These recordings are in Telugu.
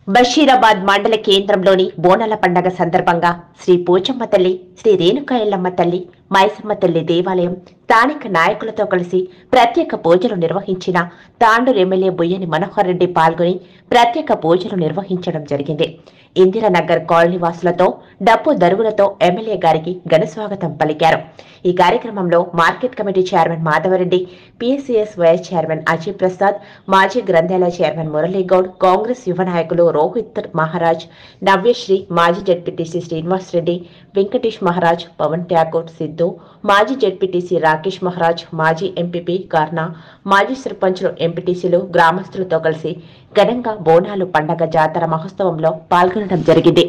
బషీరాబాద్ మండల కేంద్రంలోని బోనాల పండగ సందర్భంగా శ్రీ పోచమ్మ తల్లి, శ్రీ రేణుకా ఎల్లమ్మ తల్లి, మైసమ్మ తల్లి దేవాలయం స్థానిక నాయకులతో కలిసి ప్రత్యేక పూజలు నిర్వహించిన తాండూరు ఎమ్మెల్యే బుయ్యని మనోహర్ రెడ్డి పాల్గొని ప్రత్యేక పూజలు నిర్వహించడం జరిగింది. ఇందిరానగర్ కాలనీ వాసులతో డప్పు దరువులతో ఎమ్మెల్యే గారికి ఘనస్వాగతం పలికారు. ఈ కార్యక్రమంలో market committee chairman Madhava Reddy, PSCS vice chairman Ajay Prasad, మాజీ గ్రంథాలయ చైర్మన్ మురళీగౌడ్, కాంగ్రెస్ యువ నాయకులు రోహిత్ మహారాజ్, నవ్యశ్రీ, మాజీ జెడ్పీటీసీ శ్రీనివాస్ రెడ్డి, వెంకటేష్ మహారాజ్, పవన్ ఠాకూర్, సిద్ధు, మాజీ జెడ్పీటీసీ రాకేష్ మహారాజ్, మాజీ ఎంపీపీ కార్నా, మాజీ సర్పంచులు, ఎంపీటీసీలు, గ్రామస్తులతో కలిసి ఘనంగా బోనాలు పండగ జాతర మహోత్సవంలో పాల్గొనడం జరిగింది.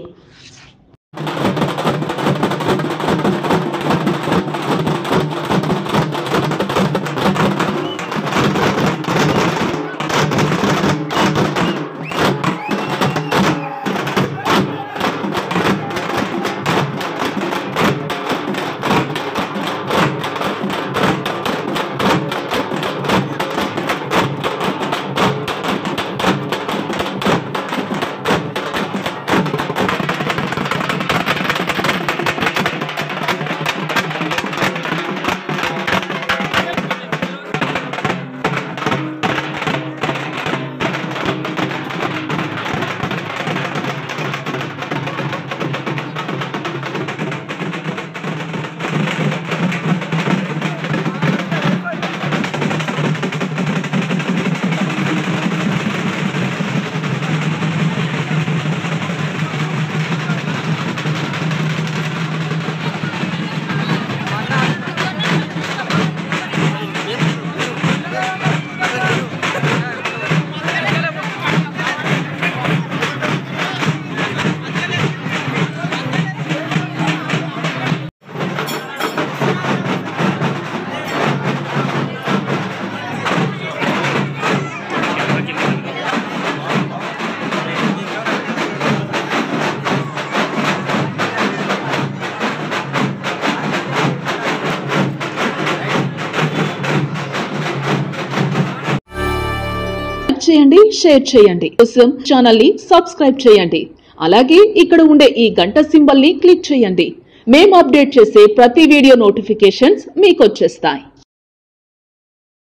చేయండి, షేర్ చేయండి. కోసం ఛానల్ ని సబ్స్క్రైబ్ చేయండి. అలాగే ఇక్కడ ఉండే ఈ గంట సింబల్ ని క్లిక్ చేయండి. మేము అప్డేట్ చేసే ప్రతి వీడియో నోటిఫికేషన్స్ మీకు వచ్చేస్తాయి.